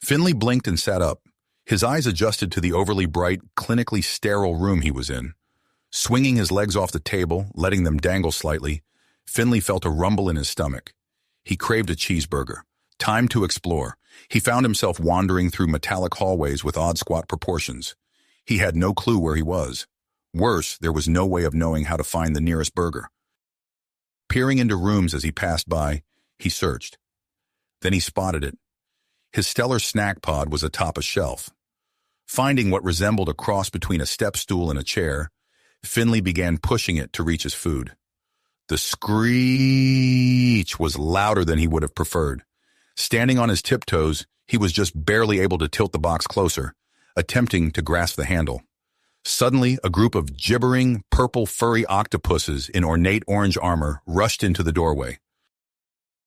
Finley blinked and sat up. His eyes adjusted to the overly bright, clinically sterile room he was in. Swinging his legs off the table, letting them dangle slightly, Finley felt a rumble in his stomach. He craved a cheeseburger. Time to explore. He found himself wandering through metallic hallways with odd squat proportions. He had no clue where he was. Worse, there was no way of knowing how to find the nearest burger. Peering into rooms as he passed by, he searched. Then he spotted it. His stellar snack pod was atop a shelf. Finding what resembled a cross between a step stool and a chair, Finley began pushing it to reach his food. The screech was louder than he would have preferred. Standing on his tiptoes, he was just barely able to tilt the box closer, attempting to grasp the handle. Suddenly, a group of gibbering, purple furry octopuses in ornate orange armor rushed into the doorway.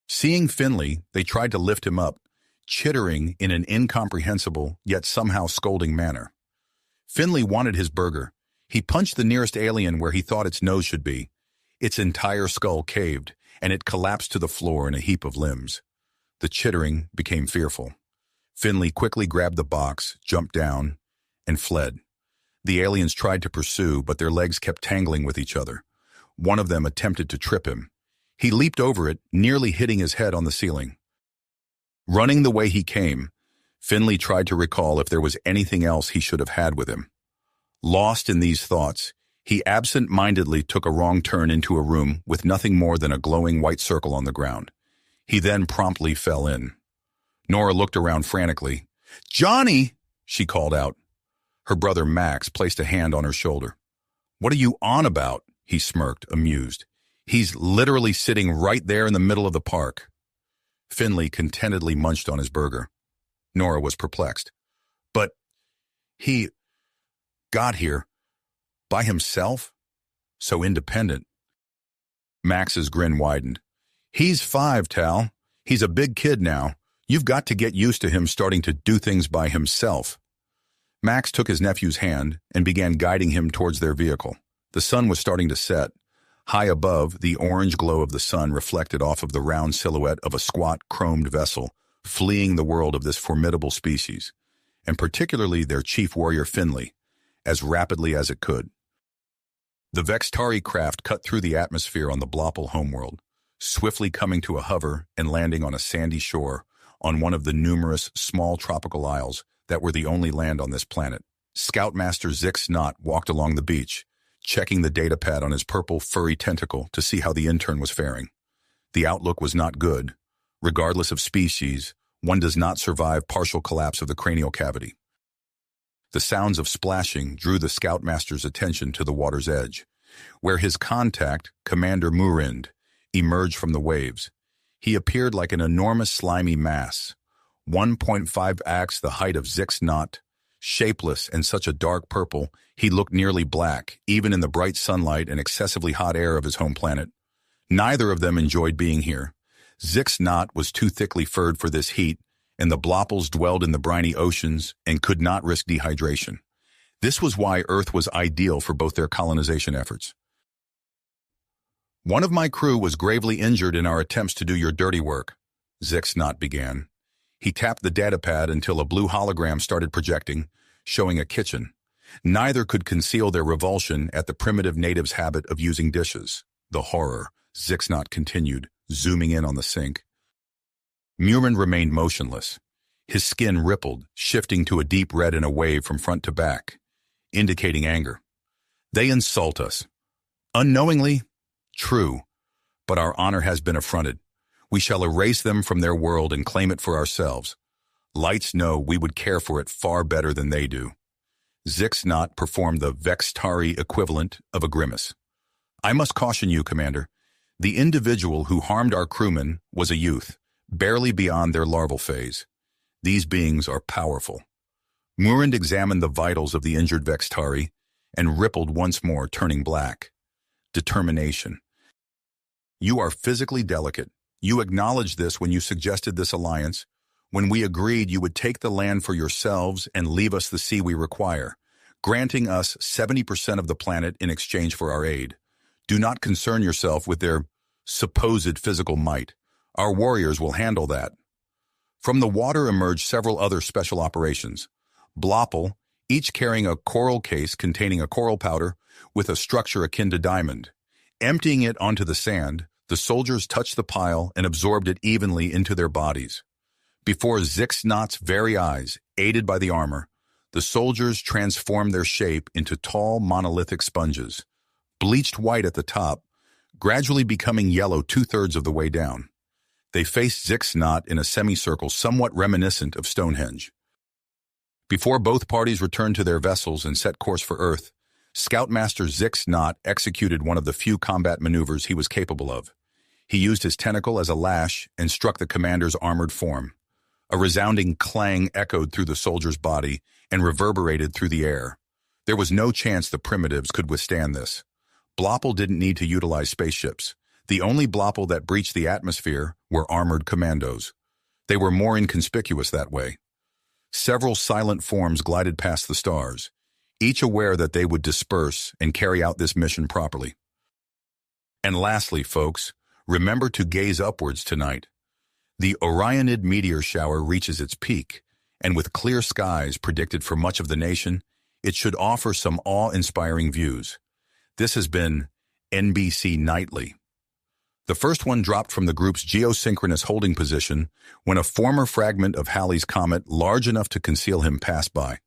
Seeing Finley, they tried to lift him up, chittering in an incomprehensible yet somehow scolding manner. Finley wanted his burger. He punched the nearest alien where he thought its nose should be. Its entire skull caved, and it collapsed to the floor in a heap of limbs. The chittering became fearful. Finley quickly grabbed the box, jumped down, and fled. The aliens tried to pursue, but their legs kept tangling with each other. One of them attempted to trip him. He leaped over it, nearly hitting his head on the ceiling. Running the way he came, Finley tried to recall if there was anything else he should have had with him. Lost in these thoughts, he absent-mindedly took a wrong turn into a room with nothing more than a glowing white circle on the ground. He then promptly fell in. Nora looked around frantically. "Johnny!" she called out. Her brother Max placed a hand on her shoulder. "What are you on about?" he smirked, amused. "He's literally sitting right there in the middle of the park." Finley contentedly munched on his burger. Nora was perplexed. "But he got here by himself? So independent." Max's grin widened. "He's 5, Tal. He's a big kid now. You've got to get used to him starting to do things by himself." Max took his nephew's hand and began guiding him towards their vehicle. The sun was starting to set. High above, the orange glow of the sun reflected off of the round silhouette of a squat, chromed vessel, fleeing the world of this formidable species, and particularly their chief warrior Finley, as rapidly as it could. The Vextari craft cut through the atmosphere on the Blopple homeworld, swiftly coming to a hover and landing on a sandy shore on one of the numerous small tropical isles that were the only land on this planet. Scoutmaster Zix Knott walked along the beach, checking the datapad on his purple, furry tentacle to see how the intern was faring. The outlook was not good. Regardless of species, one does not survive partial collapse of the cranial cavity. The sounds of splashing drew the Scoutmaster's attention to the water's edge, where his contact, Commander Murind, emerged from the waves. He appeared like an enormous slimy mass, 1.5x the height of Zix Knott. Shapeless and such a dark purple, he looked nearly black, even in the bright sunlight and excessively hot air of his home planet. Neither of them enjoyed being here. Zix Knott was too thickly furred for this heat, and the Blopples dwelled in the briny oceans and could not risk dehydration. This was why Earth was ideal for both their colonization efforts. "One of my crew was gravely injured in our attempts to do your dirty work," Zix Knott began. He tapped the datapad until a blue hologram started projecting, showing a kitchen. Neither could conceal their revulsion at the primitive natives' habit of using dishes. The horror, Zix Knott continued, zooming in on the sink. Murind remained motionless. His skin rippled, shifting to a deep red in a wave from front to back, indicating anger. "They insult us. Unknowingly? True. But our honor has been affronted. We shall erase them from their world and claim it for ourselves. Lights know we would care for it far better than they do." Zix Knott performed the Vextari equivalent of a grimace. "I must caution you, Commander. The individual who harmed our crewmen was a youth, barely beyond their larval phase. These beings are powerful." Murind examined the vitals of the injured Vextari and rippled once more, turning black. Determination. "You are physically delicate. You acknowledged this when you suggested this alliance, when we agreed you would take the land for yourselves and leave us the sea we require, granting us 70% of the planet in exchange for our aid. Do not concern yourself with their supposed physical might. Our warriors will handle that." From the water emerged several other special operations. Blopple, each carrying a coral case containing a coral powder with a structure akin to diamond. Emptying it onto the sand, the soldiers touched the pile and absorbed it evenly into their bodies. Before Zixnot's very eyes, aided by the armor, the soldiers transformed their shape into tall monolithic sponges, bleached white at the top, gradually becoming yellow 2/3 of the way down. They faced Zixnot in a semicircle somewhat reminiscent of Stonehenge. Before both parties returned to their vessels and set course for Earth, Scoutmaster Zixnot executed one of the few combat maneuvers he was capable of. He used his tentacle as a lash and struck the commander's armored form. A resounding clang echoed through the soldier's body and reverberated through the air. There was no chance the primitives could withstand this. Blopple didn't need to utilize spaceships. The only Blopple that breached the atmosphere were armored commandos. They were more inconspicuous that way. Several silent forms glided past the stars, each aware that they would disperse and carry out this mission properly. And lastly, folks, remember to gaze upwards tonight. The Orionid meteor shower reaches its peak, and with clear skies predicted for much of the nation, it should offer some awe-inspiring views. This has been NBC Nightly. The first one dropped from the group's geosynchronous holding position when a former fragment of Halley's comet large enough to conceal him passed by.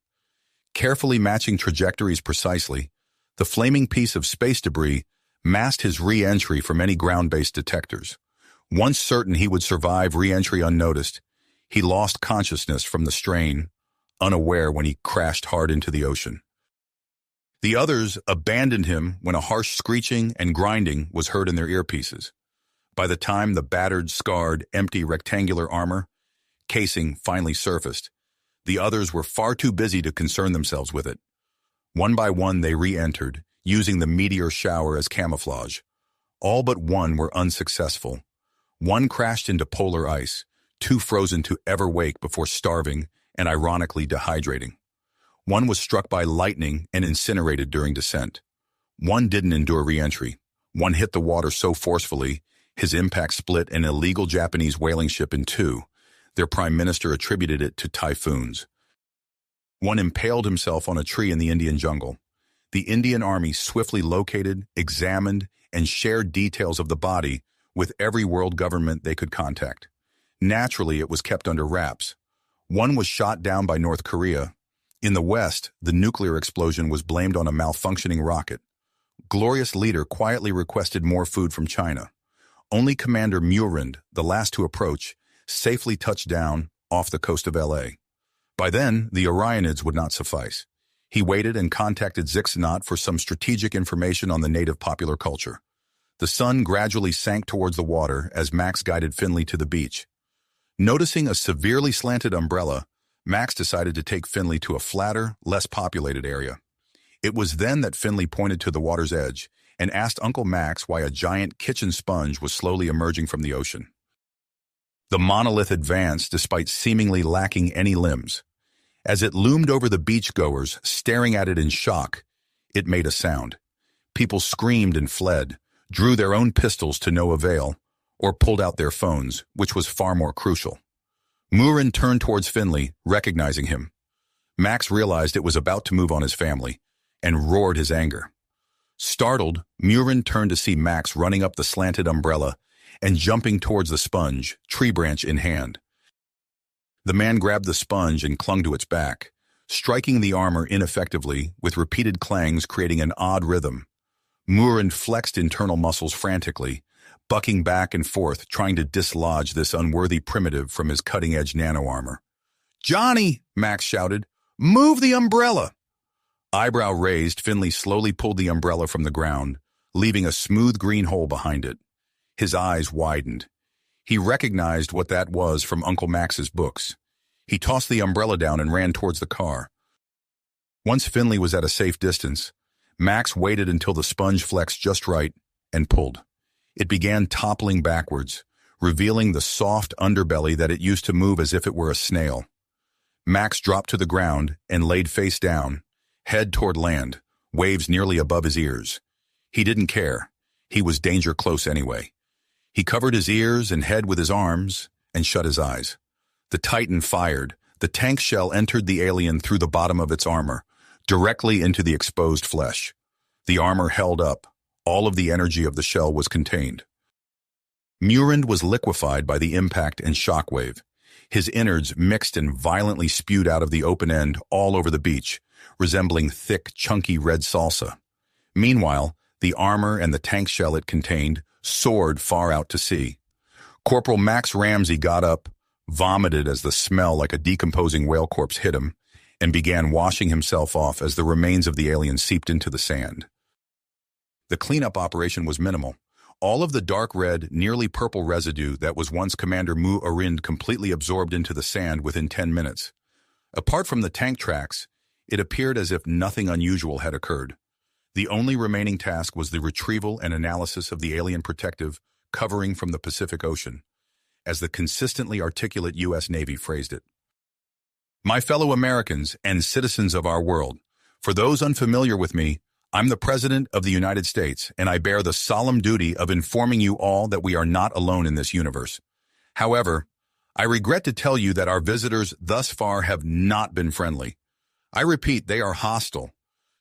Carefully matching trajectories precisely, the flaming piece of space debris masked his re-entry from any ground-based detectors. Once certain he would survive re-entry unnoticed, he lost consciousness from the strain, unaware when he crashed hard into the ocean. The others abandoned him when a harsh screeching and grinding was heard in their earpieces. By the time the battered, scarred, empty rectangular armor casing finally surfaced, the others were far too busy to concern themselves with it. One by one they re-entered, using the meteor shower as camouflage. All but one were unsuccessful. One crashed into polar ice, too frozen to ever wake before starving and ironically dehydrating. One was struck by lightning and incinerated during descent. One didn't endure re-entry. One hit the water so forcefully, his impact split an illegal Japanese whaling ship in two. Their prime minister attributed it to typhoons. One impaled himself on a tree in the Indian jungle. The Indian Army swiftly located, examined, and shared details of the body with every world government they could contact. Naturally, it was kept under wraps. One was shot down by North Korea. In the West, the nuclear explosion was blamed on a malfunctioning rocket. Glorious Leader quietly requested more food from China. Only Commander Murand, the last to approach, safely touched down off the coast of LA. By then, the Orionids would not suffice. He waited and contacted Zixnot for some strategic information on the native popular culture. The sun gradually sank towards the water as Max guided Finley to the beach. Noticing a severely slanted umbrella, Max decided to take Finley to a flatter, less populated area. It was then that Finley pointed to the water's edge and asked Uncle Max why a giant kitchen sponge was slowly emerging from the ocean. The monolith advanced despite seemingly lacking any limbs. As it loomed over the beachgoers, staring at it in shock, it made a sound. People screamed and fled, drew their own pistols to no avail, or pulled out their phones, which was far more crucial. Murin turned towards Finley, recognizing him. Max realized it was about to move on his family, and roared his anger. Startled, Murin turned to see Max running up the slanted umbrella and jumping towards the sponge, tree branch in hand. The man grabbed the sponge and clung to its back, striking the armor ineffectively, with repeated clangs creating an odd rhythm. Murin flexed internal muscles frantically, bucking back and forth, trying to dislodge this unworthy primitive from his cutting-edge nano-armor. "Johnny!" Max shouted. "Move the umbrella!" Eyebrow raised, Finley slowly pulled the umbrella from the ground, leaving a smooth green hole behind it. His eyes widened. He recognized what that was from Uncle Max's books. He tossed the umbrella down and ran towards the car. Once Finley was at a safe distance, Max waited until the sponge flexed just right and pulled. It began toppling backwards, revealing the soft underbelly that it used to move as if it were a snail. Max dropped to the ground and laid face down, head toward land, waves nearly above his ears. He didn't care. He was danger close anyway. He covered his ears and head with his arms and shut his eyes. The Titan fired. The tank shell entered the alien through the bottom of its armor, directly into the exposed flesh. The armor held up. All of the energy of the shell was contained. Murand was liquefied by the impact and shockwave. His innards mixed and violently spewed out of the open end all over the beach, resembling thick, chunky red salsa. Meanwhile, the armor and the tank shell it contained soared far out to sea. Corporal Max Ramsey got up, vomited as the smell like a decomposing whale corpse hit him, and began washing himself off as the remains of the alien seeped into the sand. The cleanup operation was minimal. All of the dark red, nearly purple residue that was once Commander Mu Arind completely absorbed into the sand within 10 minutes. Apart from the tank tracks, it appeared as if nothing unusual had occurred. The only remaining task was the retrieval and analysis of the alien protective covering from the Pacific Ocean, as the consistently articulate U.S. Navy phrased it. My fellow Americans and citizens of our world, for those unfamiliar with me, I'm the President of the United States, and I bear the solemn duty of informing you all that we are not alone in this universe. However, I regret to tell you that our visitors thus far have not been friendly. I repeat, they are hostile.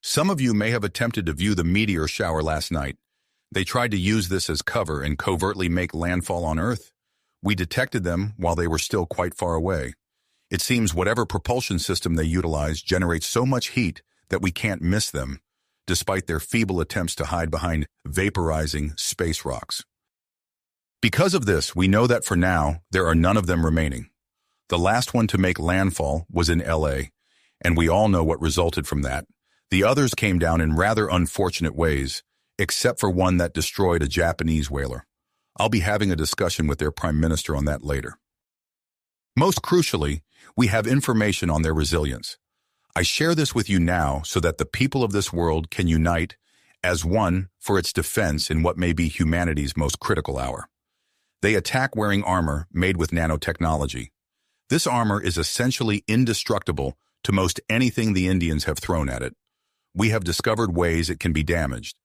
Some of you may have attempted to view the meteor shower last night. They tried to use this as cover and covertly make landfall on Earth. We detected them while they were still quite far away. It seems whatever propulsion system they utilize generates so much heat that we can't miss them, despite their feeble attempts to hide behind vaporizing space rocks. Because of this, we know that for now, there are none of them remaining. The last one to make landfall was in LA, and we all know what resulted from that. The others came down in rather unfortunate ways, except for one that destroyed a Japanese whaler. I'll be having a discussion with their prime minister on that later. Most crucially, we have information on their resilience. I share this with you now so that the people of this world can unite as one for its defense in what may be humanity's most critical hour. They attack wearing armor made with nanotechnology. This armor is essentially indestructible to most anything the Indians have thrown at it. We have discovered ways it can be damaged.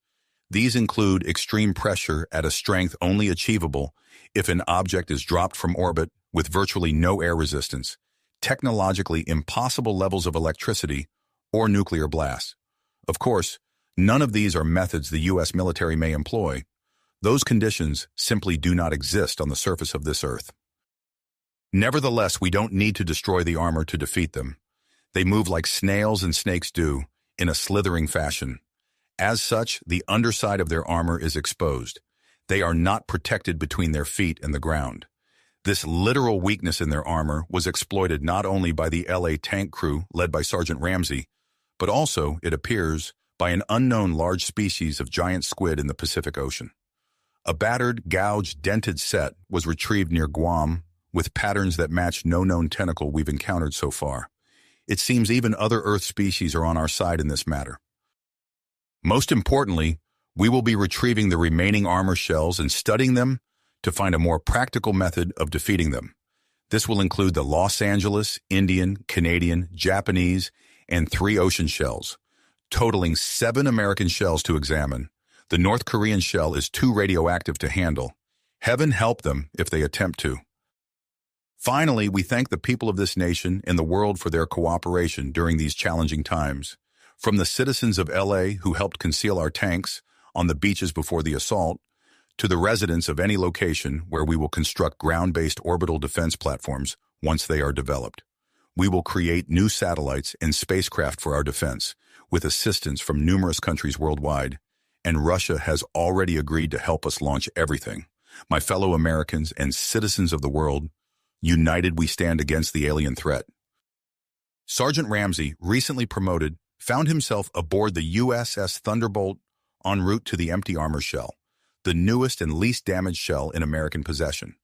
These include extreme pressure at a strength only achievable if an object is dropped from orbit with virtually no air resistance, technologically impossible levels of electricity, or nuclear blasts. Of course, none of these are methods the U.S. military may employ. Those conditions simply do not exist on the surface of this Earth. Nevertheless, we don't need to destroy the armor to defeat them. They move like snails and snakes do, in a slithering fashion. As such, the underside of their armor is exposed. They are not protected between their feet and the ground. This literal weakness in their armor was exploited not only by the LA tank crew led by Sergeant Ramsey, but also, it appears, by an unknown large species of giant squid in the Pacific Ocean. A battered, gouged, dented set was retrieved near Guam with patterns that match no known tentacle we've encountered so far. It seems even other Earth species are on our side in this matter. Most importantly, we will be retrieving the remaining armor shells and studying them to find a more practical method of defeating them. This will include the Los Angeles, Indian, Canadian, Japanese, and 3 ocean shells, totaling 7 American shells to examine. The North Korean shell is too radioactive to handle. Heaven help them if they attempt to. Finally, we thank the people of this nation and the world for their cooperation during these challenging times. From the citizens of LA who helped conceal our tanks on the beaches before the assault, to the residents of any location where we will construct ground-based orbital defense platforms once they are developed. We will create new satellites and spacecraft for our defense, with assistance from numerous countries worldwide, and Russia has already agreed to help us launch everything. My fellow Americans and citizens of the world, united we stand against the alien threat. Sergeant Ramsey, recently promoted, found himself aboard the USS Thunderbolt en route to the empty armor shell, the newest and least damaged shell in American possession.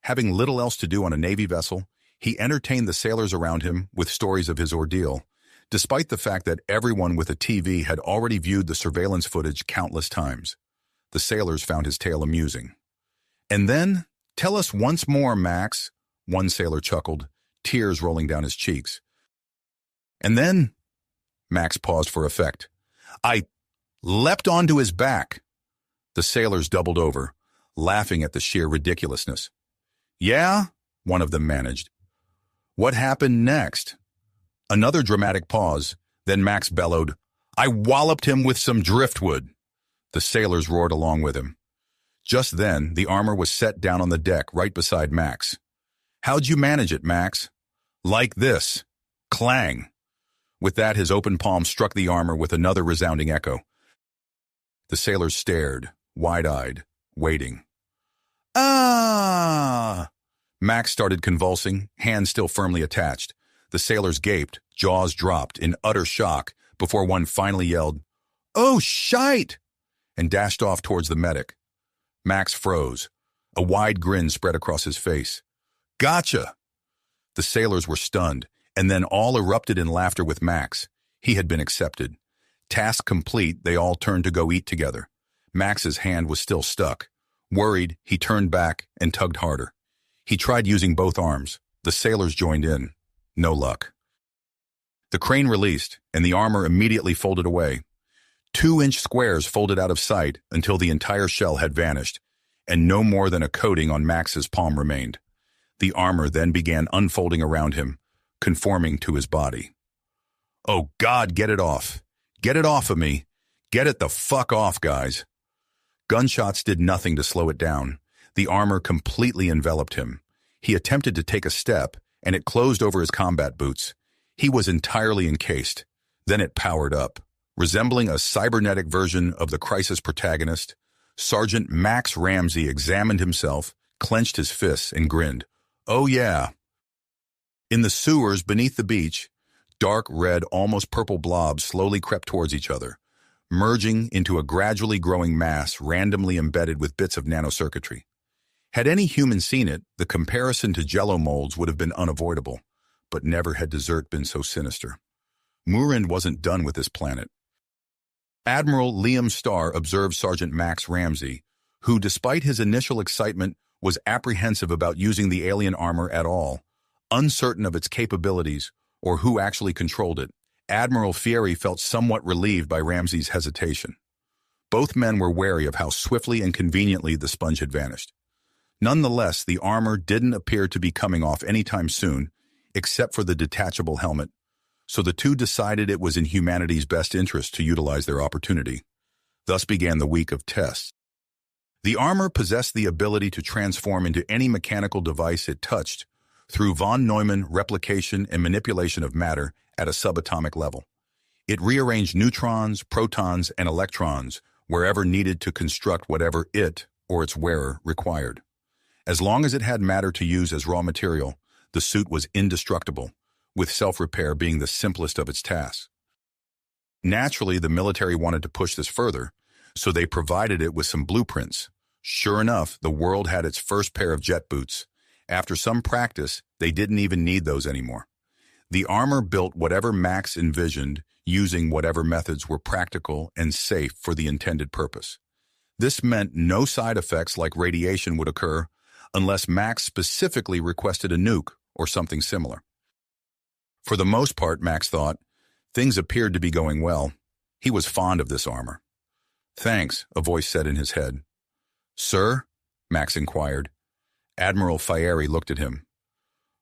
Having little else to do on a Navy vessel, he entertained the sailors around him with stories of his ordeal, despite the fact that everyone with a TV had already viewed the surveillance footage countless times. The sailors found his tale amusing. "And then, tell us once more, Max," one sailor chuckled, tears rolling down his cheeks. "And then," Max paused for effect, "I leapt onto his back." The sailors doubled over, laughing at the sheer ridiculousness. "Yeah?" one of them managed. What happened next? Another dramatic pause, then Max bellowed, "I walloped him with some driftwood." The sailors roared along with him. Just then, the armor was set down on the deck right beside Max. "How'd you manage it, Max?" "Like this." Clang. With that, his open palm struck the armor with another resounding echo. The sailors stared, wide-eyed, waiting. "Ah!" Max started convulsing, hands still firmly attached. The sailors gaped, jaws dropped, in utter shock, before one finally yelled, "Oh, shite!" and dashed off towards the medic. Max froze. A wide grin spread across his face. "Gotcha!" The sailors were stunned, and then all erupted in laughter with Max. He had been accepted. Task complete, they all turned to go eat together. Max's hand was still stuck. Worried, he turned back and tugged harder. He tried using both arms. The sailors joined in. No luck. The crane released, and the armor immediately folded away. 2-inch squares folded out of sight until the entire shell had vanished, and no more than a coating on Max's palm remained. The armor then began unfolding around him, conforming to his body. "Oh God, get it off. Get it off of me. Get it the fuck off, guys." Gunshots did nothing to slow it down. The armor completely enveloped him. He attempted to take a step, and it closed over his combat boots. He was entirely encased. Then it powered up. Resembling a cybernetic version of the Crisis protagonist, Sergeant Max Ramsey examined himself, clenched his fists, and grinned. "Oh yeah." In the sewers beneath the beach, dark red, almost purple blobs slowly crept towards each other, merging into a gradually growing mass randomly embedded with bits of nanocircuitry. Had any human seen it, the comparison to jello molds would have been unavoidable, but never had dessert been so sinister. Murind wasn't done with this planet. Admiral Liam Starr observed Sergeant Max Ramsey, who, despite his initial excitement, was apprehensive about using the alien armor at all, uncertain of its capabilities or who actually controlled it. Admiral Fieri felt somewhat relieved by Ramsey's hesitation. Both men were wary of how swiftly and conveniently the sponge had vanished. Nonetheless, the armor didn't appear to be coming off anytime soon, except for the detachable helmet, so the two decided it was in humanity's best interest to utilize their opportunity. Thus began the week of tests. The armor possessed the ability to transform into any mechanical device it touched through von Neumann replication and manipulation of matter at a subatomic level. It rearranged neutrons, protons, and electrons wherever needed to construct whatever it or its wearer required. As long as it had matter to use as raw material, the suit was indestructible, with self-repair being the simplest of its tasks. Naturally, the military wanted to push this further, so they provided it with some blueprints. Sure enough, the world had its first pair of jet boots. After some practice, they didn't even need those anymore. The armor built whatever Max envisioned, using whatever methods were practical and safe for the intended purpose. This meant no side effects like radiation would occur unless Max specifically requested a nuke or something similar. For the most part, Max thought, things appeared to be going well. He was fond of this armor. "Thanks," a voice said in his head. "Sir?" Max inquired. Admiral Fieri looked at him.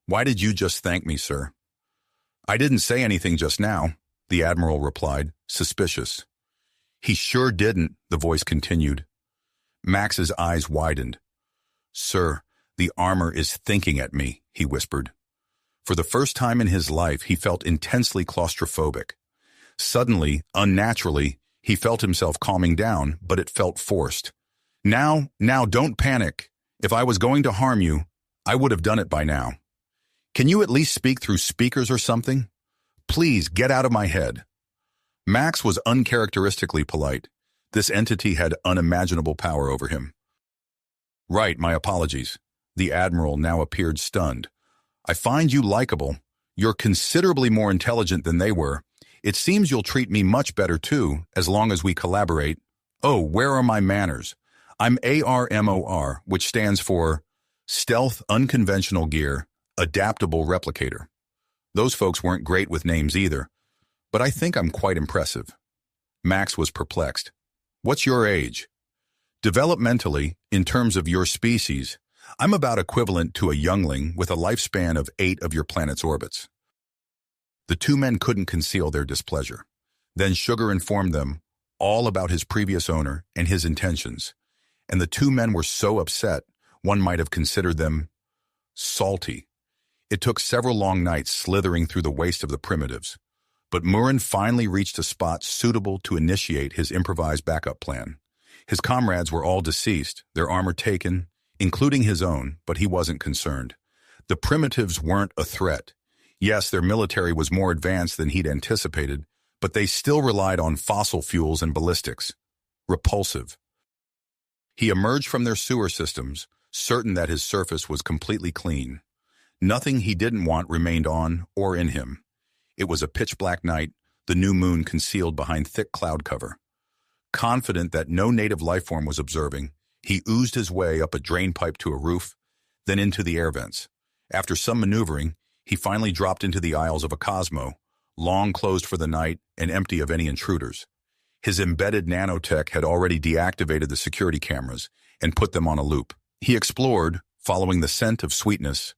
"Why did you just thank me, sir?" "I didn't say anything just now," the Admiral replied, suspicious. "He sure didn't," the voice continued. Max's eyes widened. "Sir, the armor is thinking at me," he whispered. For the first time in his life, he felt intensely claustrophobic. Suddenly, unnaturally, he felt himself calming down, but it felt forced. Now, don't panic. If I was going to harm you, I would have done it by now. Can you at least speak through speakers or something? Please get out of my head." Max was uncharacteristically polite. This entity had unimaginable power over him. "Right, my apologies." The Admiral now appeared stunned. "I find you likable. You're considerably more intelligent than they were. It seems you'll treat me much better too, as long as we collaborate. Oh, where are my manners? I'm ARMOR, which stands for Stealth Unconventional Gear, Adaptable Replicator. Those folks weren't great with names either, but I think I'm quite impressive." Max was perplexed. "What's your age?" "Developmentally, in terms of your species, I'm about equivalent to a youngling with a lifespan of 8 of your planet's orbits. The two men couldn't conceal their displeasure. Then Sugar informed them all about his previous owner and his intentions, and the two men were so upset, one might have considered them salty. It took several long nights slithering through the waste of the primitives, but Murin finally reached a spot suitable to initiate his improvised backup plan. His comrades were all deceased, their armor taken, including his own, but he wasn't concerned. The primitives weren't a threat. Yes, their military was more advanced than he'd anticipated, but they still relied on fossil fuels and ballistics. Repulsive. He emerged from their sewer systems, certain that his surface was completely clean. Nothing he didn't want remained on or in him. It was a pitch-black night, the new moon concealed behind thick cloud cover. Confident that no native life form was observing, he oozed his way up a drain pipe to a roof, then into the air vents. After some maneuvering, he finally dropped into the aisles of a Cosmo, long closed for the night and empty of any intruders. His embedded nanotech had already deactivated the security cameras and put them on a loop. He explored, following the scent of sweetness,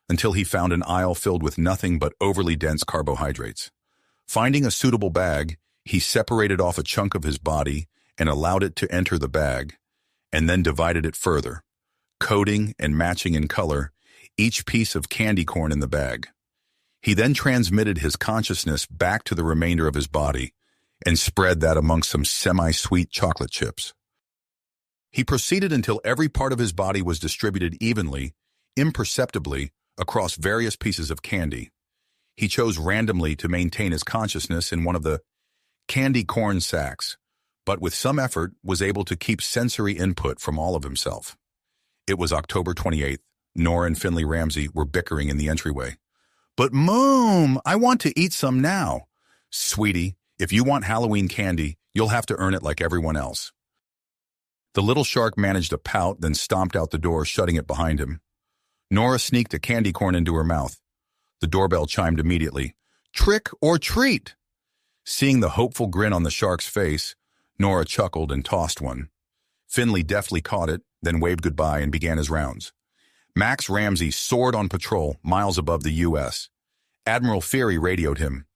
until he found an aisle filled with nothing but overly dense carbohydrates. Finding a suitable bag, he separated off a chunk of his body and allowed it to enter the bag, and then divided it further, coating and matching in color each piece of candy corn in the bag. He then transmitted his consciousness back to the remainder of his body and spread that amongst some semi-sweet chocolate chips. He proceeded until every part of his body was distributed evenly, imperceptibly, across various pieces of candy. He chose randomly to maintain his consciousness in one of the candy corn sacks, but with some effort was able to keep sensory input from all of himself. It was October 28th. Nora and Finley Ramsey were bickering in the entryway. "But Mom, I want to eat some now." "Sweetie, if you want Halloween candy, you'll have to earn it like everyone else." The little shark managed a pout, then stomped out the door, shutting it behind him. Nora sneaked a candy corn into her mouth. The doorbell chimed immediately. "Trick or treat?" Seeing the hopeful grin on the shark's face, Nora chuckled and tossed one. Finley deftly caught it, then waved goodbye and began his rounds. Max Ramsey soared on patrol miles above the U.S. Admiral Feary radioed him.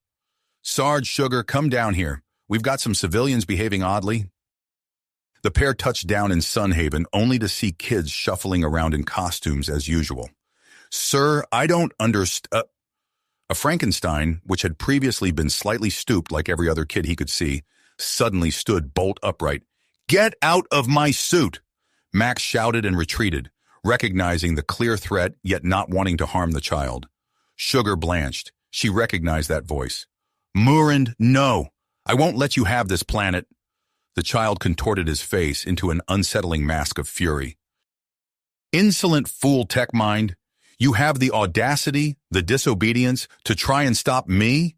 "Sarge, Sugar, come down here. We've got some civilians behaving oddly." The pair touched down in Sunhaven only to see kids shuffling around in costumes as usual. "Sir, I don't understand." A Frankenstein, which had previously been slightly stooped like every other kid he could see, suddenly stood bolt upright. "Get out of my suit!" Max shouted and retreated, recognizing the clear threat yet not wanting to harm the child. Sugar blanched. She recognized that voice. "Murand, no! I won't let you have this planet." The child contorted his face into an unsettling mask of fury. "Insolent fool, tech mind! You have the audacity, the disobedience, to try and stop me?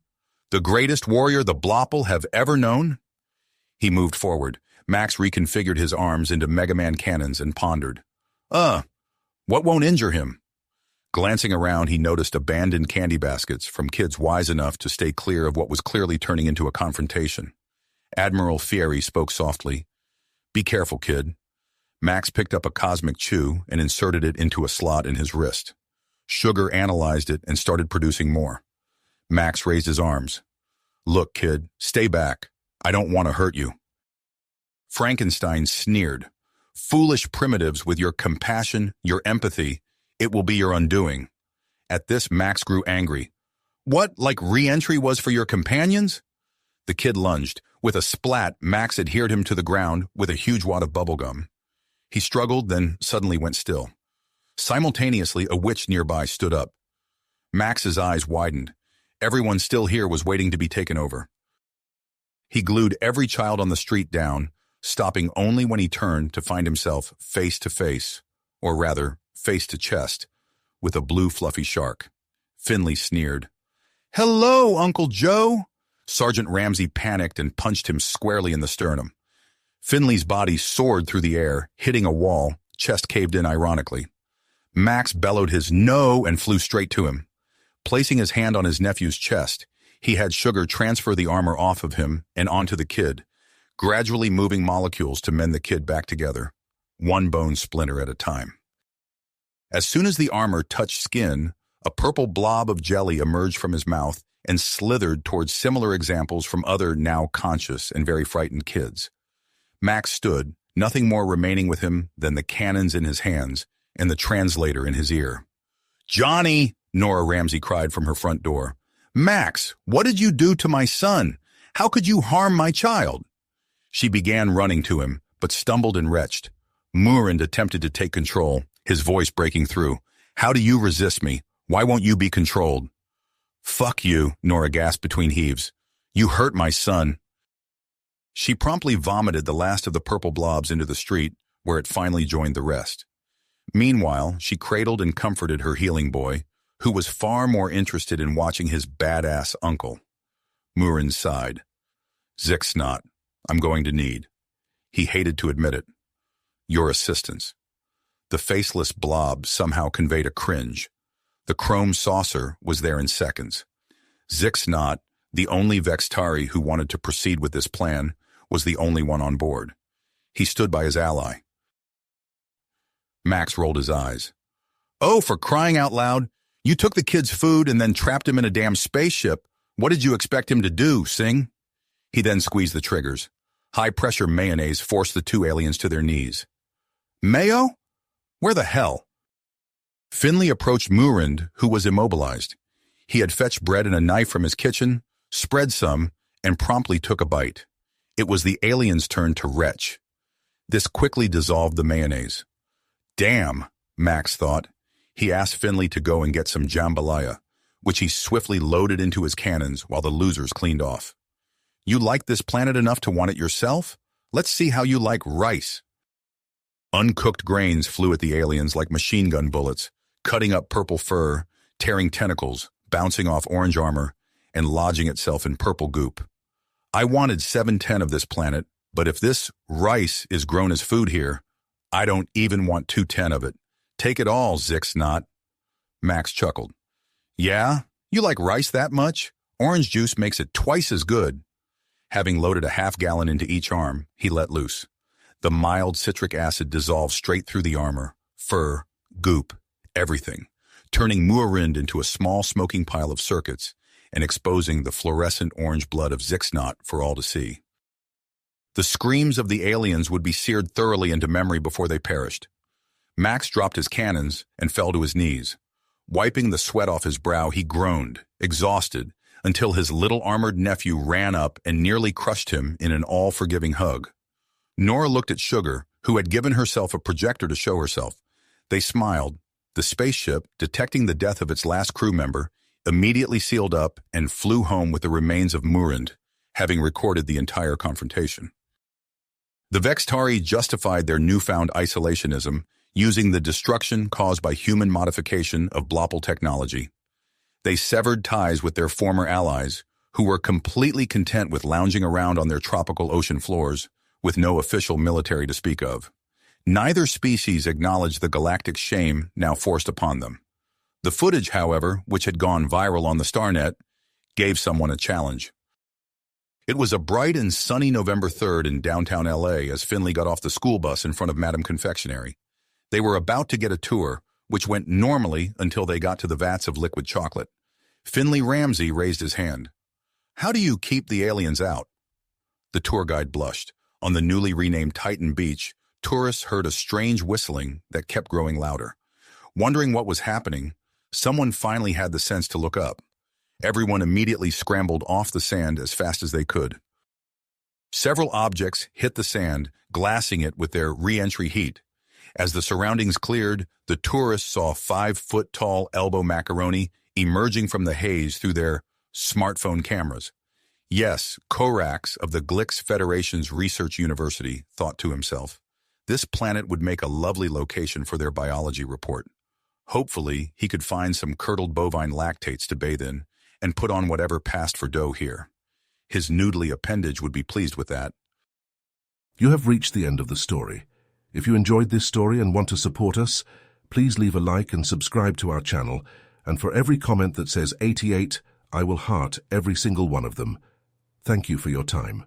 The greatest warrior the Blopple have ever known?" He moved forward. Max reconfigured his arms into Mega Man cannons and pondered. What won't injure him?" Glancing around, he noticed abandoned candy baskets from kids wise enough to stay clear of what was clearly turning into a confrontation. Admiral Fieri spoke softly. "Be careful, kid." Max picked up a cosmic chew and inserted it into a slot in his wrist. Sugar analyzed it and started producing more. Max raised his arms. "Look, kid, stay back. I don't want to hurt you." Frankenstein sneered. "Foolish primitives with your compassion, your empathy, it will be your undoing." At this, Max grew angry. "What, like re-entry was for your companions?" The kid lunged. With a splat, Max adhered him to the ground with a huge wad of bubblegum. He struggled, then suddenly went still. Simultaneously, a witch nearby stood up. Max's eyes widened. Everyone still here was waiting to be taken over. He glued every child on the street down, stopping only when he turned to find himself face to face, or rather, face to chest, with a blue fluffy shark. Finley sneered. "Hello, Uncle Joe!" Sergeant Ramsey panicked and punched him squarely in the sternum. Finley's body soared through the air, hitting a wall, chest caved in ironically. Max bellowed his "no" and flew straight to him. Placing his hand on his nephew's chest, he had Sugar transfer the armor off of him and onto the kid, gradually moving molecules to mend the kid back together, one bone splinter at a time. As soon as the armor touched skin, a purple blob of jelly emerged from his mouth and slithered towards similar examples from other now conscious and very frightened kids. Max stood, nothing more remaining with him than the cannons in his hands and the translator in his ear. "Johnny!" Nora Ramsey cried from her front door. "Max, what did you do to my son? How could you harm my child?" She began running to him, but stumbled and retched. Murand attempted to take control, his voice breaking through. "How do you resist me? Why won't you be controlled?" "Fuck you," Nora gasped between heaves. "You hurt my son." She promptly vomited the last of the purple blobs into the street, where it finally joined the rest. Meanwhile, she cradled and comforted her healing boy, who was far more interested in watching his badass uncle. Murand sighed. "Zixnot, I'm going to need." He hated to admit it. "Your assistance." The faceless blob somehow conveyed a cringe. The chrome saucer was there in seconds. Zixnot, the only Vextari who wanted to proceed with this plan, was the only one on board. He stood by his ally. Max rolled his eyes. "Oh, for crying out loud! You took the kid's food and then trapped him in a damn spaceship. What did you expect him to do, Sing?" He then squeezed the triggers. High-pressure mayonnaise forced the two aliens to their knees. "Mayo? Where the hell?" Finley approached Murand, who was immobilized. He had fetched bread and a knife from his kitchen, spread some, and promptly took a bite. It was the alien's turn to retch. This quickly dissolved the mayonnaise. "Damn," Max thought. He asked Finley to go and get some jambalaya, which he swiftly loaded into his cannons while the losers cleaned off. "You like this planet enough to want it yourself? Let's see how you like rice." Uncooked grains flew at the aliens like machine gun bullets, cutting up purple fur, tearing tentacles, bouncing off orange armor, and lodging itself in purple goop. "I wanted 710 of this planet, but if this rice is grown as food here, I don't even want 210 of it. Take it all, Zixnot." Max chuckled. "Yeah? You like rice that much? Orange juice makes it twice as good." Having loaded a half-gallon into each arm, he let loose. The mild citric acid dissolved straight through the armor, fur, goop, everything, turning Murand into a small smoking pile of circuits and exposing the fluorescent orange blood of Zixnot for all to see. The screams of the aliens would be seared thoroughly into memory before they perished. Max dropped his cannons and fell to his knees. Wiping the sweat off his brow, he groaned, exhausted, until his little armored nephew ran up and nearly crushed him in an all-forgiving hug. Nora looked at Sugar, who had given herself a projector to show herself. They smiled. The spaceship, detecting the death of its last crew member, immediately sealed up and flew home with the remains of Murand, having recorded the entire confrontation. The Vextari justified their newfound isolationism using the destruction caused by human modification of Blopple technology. They severed ties with their former allies, who were completely content with lounging around on their tropical ocean floors, with no official military to speak of. Neither species acknowledged the galactic shame now forced upon them. The footage, however, which had gone viral on the Starnet, gave someone a challenge. It was a bright and sunny November 3rd in downtown LA as Finley got off the school bus in front of Madame Confectionery. They were about to get a tour, which went normally until they got to the vats of liquid chocolate. Finley Ramsey raised his hand. "How do you keep the aliens out?" The tour guide blushed. On the newly renamed Titan Beach, tourists heard a strange whistling that kept growing louder. Wondering what was happening, someone finally had the sense to look up. Everyone immediately scrambled off the sand as fast as they could. Several objects hit the sand, glassing it with their re-entry heat. As the surroundings cleared, the tourists saw 5-foot-tall elbow macaroni emerging from the haze through their smartphone cameras. Yes, Korax of the Glix Federation's Research University thought to himself, this planet would make a lovely location for their biology report. Hopefully, he could find some curdled bovine lactates to bathe in and put on whatever passed for dough here. His noodly appendage would be pleased with that. You have reached the end of the story. If you enjoyed this story and want to support us, please leave a like and subscribe to our channel, and for every comment that says 88, I will heart every single one of them. Thank you for your time.